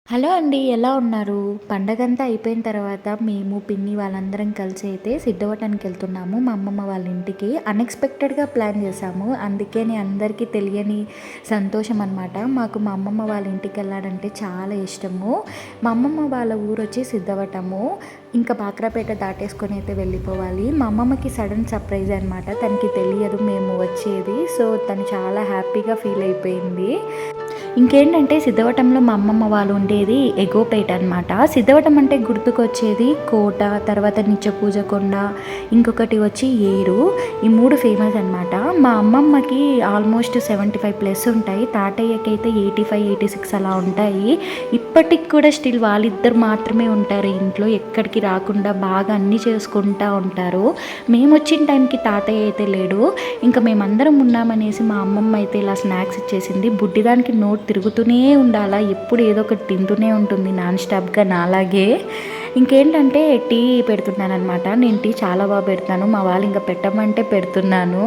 Hello అండి. ఎలా ఉన్నారు? పండగంతా అయిపోయిన తర్వాత మేము, పిన్ని వాళ్ళందరం కలిసి అయితే సిద్ధవటానికెళ్తున్నాము మా అమ్మమ్మ వాళ్ళ ఇంటికి. అన్‌ఎక్స్‌పెక్టెడ్‌గా ప్లాన్ చేశాము. అందుకని అందరికీ తెలియని సంతోషం అనమాట. మాకు మా అమ్మమ్మ వాళ్ళ ఇంటికెళ్ళాలంటే చాలా ఇష్టము. మా అమ్మమ్మ వాళ్ళ ఊరొచ్చి సిద్ధవటము. ఇంకా బాక్రాపేట దాటేసుకొని అయితే వెళ్ళిపోవాలి. మా అమ్మమ్మకి సడన్ సర్ప్రైజ్ అనమాట. తనకి తెలియదు మేము వచ్చేది. సో, తను చాలా హ్యాపీగా ఫీల్ అయిపోయింది. ఇంకేంటంటే సిద్ధవటంలో మా అమ్మమ్మ వాళ్ళు ఉండేది ఎగోపేట అనమాట. సిద్ధవటం అంటే గుర్తుకొచ్చేది కోట, తర్వాత నిత్యపూజ కొండ, ఇంకొకటి వచ్చి ఏరు. ఈ 3 ఫేమస్ అనమాట. మా అమ్మమ్మకి ఆల్మోస్ట్ 75+ ఉంటాయి. తాతయ్యకైతే 85, 86 అలా ఉంటాయి. ఇప్పటికి కూడా స్టిల్ వాళ్ళిద్దరు మాత్రమే ఉంటారు ఇంట్లో. ఎక్కడికి రాకుండా బాగా అన్నీ చేసుకుంటూ ఉంటారు. మేము వచ్చిన టైంకి తాతయ్య అయితే లేడు. ఇంకా మేమందరం ఉన్నామనేసి మా అమ్మమ్మ అయితే ఇలా స్నాక్స్ ఇచ్చేసింది. బుడ్డిదానికి నోట్ తిరుగుతూనే ఉండాలా, ఎప్పుడు ఏదో ఒకటి తింటూనే ఉంటుంది నాన్ స్టాప్గా నాలాగే. ఇంకేంటంటే టీ పెడుతున్నానమాట. నేను టీ చాలా బాగా పెడతాను. మా వాళ్ళు ఇంకా పెట్టమంటే పెడుతున్నాను.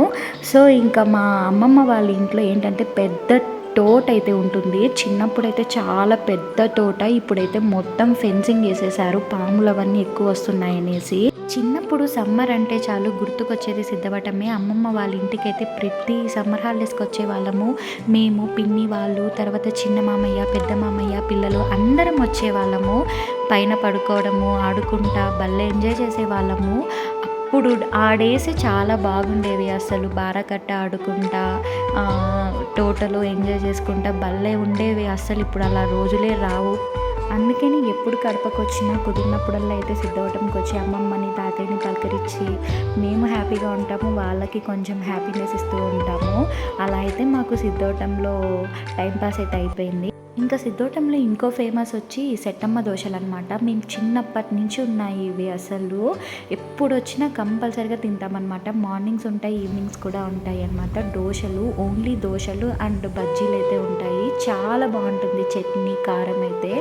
సో ఇంకా మా అమ్మమ్మ వాళ్ళ ఇంట్లో ఏంటంటే పెద్ద తోట అయితే ఉంటుంది. చిన్నప్పుడైతే చాలా పెద్ద తోట. ఇప్పుడైతే మొత్తం ఫెన్సింగ్ వేసేసారు, పాములు అవన్నీ ఎక్కువ వస్తున్నాయనేసి. చిన్నప్పుడు సమ్మర్ అంటే చాలు గుర్తుకొచ్చేది సిద్ధవటమే. అమ్మమ్మ వాళ్ళ ఇంటికైతే ప్రతి సమ్మర్ హాలిడేస్కి వచ్చే వాళ్ళము. మేము, పిన్ని వాళ్ళు, తర్వాత చిన్న మామయ్య, పెద్ద మామయ్య, పిల్లలు అందరం వచ్చేవాళ్ళము. పైన పడుకోవడము, ఆడుకుంటా భలే ఎంజాయ్ చేసేవాళ్ళము. అప్పుడు ఆ డేస్ చాలా బాగుండేవి. అసలు బారకట్ట ఆడుకుంటా, తోటలో ఎంజాయ్ చేసుకుంటా భలే ఉండేవి. అస్సలు ఇప్పుడు అలా రోజులే రావు. అందుకని ఎప్పుడు కడపకొచ్చినా కుదిరినప్పుడల్లా అయితే సిద్ధవటంకి వచ్చి అమ్మమ్మని, తాతయ్యని పలకరించి మేము హ్యాపీగా ఉంటాము. వాళ్ళకి కొంచెం హ్యాపీనెస్ ఇస్తూ ఉంటాము. అలా అయితే మాకు సిద్ధవటంలో టైంపాస్ అయితే అయిపోయింది. ఇంకా సిద్ధోటంలో ఇంకో ఫేమస్ వచ్చి సెట్టమ్మ దోశలు అనమాట. మేము చిన్నప్పటి నుంచి ఉన్నాయి ఇవి. అసలు ఎప్పుడు వచ్చినా కంపల్సరీగా తింటామన్నమాట. మార్నింగ్స్ ఉంటాయి, ఈవినింగ్స్ కూడా ఉంటాయి అన్నమాట. దోశలు, ఓన్లీ దోశలు అండ్ బజ్జీలు అయితే ఉంటాయి. చాలా బాగుంటుంది. చట్నీ, కారం అయితే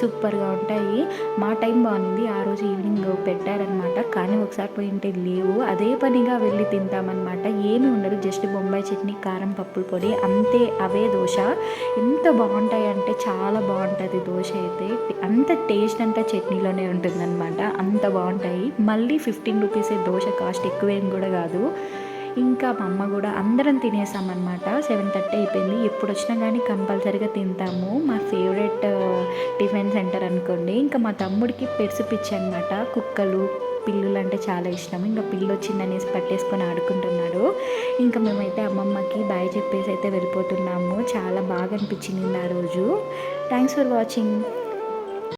సూపర్గా ఉంటాయి. మా టైం బాగుంది. ఆ రోజు ఈవినింగ్ పెట్టారనమాట. కానీ ఒకసారి పోయింటే లేవు. అదే పనిగా వెళ్ళి తింటామన్నమాట. ఏమి ఉండదు, జస్ట్ బొంబాయి చట్నీ, కారం, పప్పుల పొడి అంతే. అవే దోశ ఎంత బాగుంటాయి అంటే చాలా బాగుంటుంది దోశ అయితే. అంత టేస్ట్ అంతా చట్నీలోనే ఉంటుందన్నమాట. అంత బాగుంటాయి. మళ్ళీ 15 రూపీసే దోశ, కాస్ట్ ఎక్కువేం కూడా కాదు. ఇంకా మా అమ్మ కూడా అందరం తినేసామన్నమాట. 7:30 అయిపోయింది. ఎప్పుడు వచ్చినా కానీ కంపల్సరీగా తింటాము. మా ఫేవరెట్ టిఫిన్ సెంటర్ అనుకోండి. ఇంకా మా తమ్ముడికి పెరుసు పిచ్చి అనమాట. కుక్కలు, పిల్లులు అంటే చాలా ఇష్టం. ఇంకా పిల్లు వచ్చిందనేసి పట్టేసుకొని ఆడుకుంటున్నాడు. ఇంకా మేమైతే అమ్మమ్మకి బాయ్ చెప్పేసి అయితే వెళ్ళిపోతున్నాము. చాలా బాగా అనిపించింది ఆ రోజు. Thanks for watching.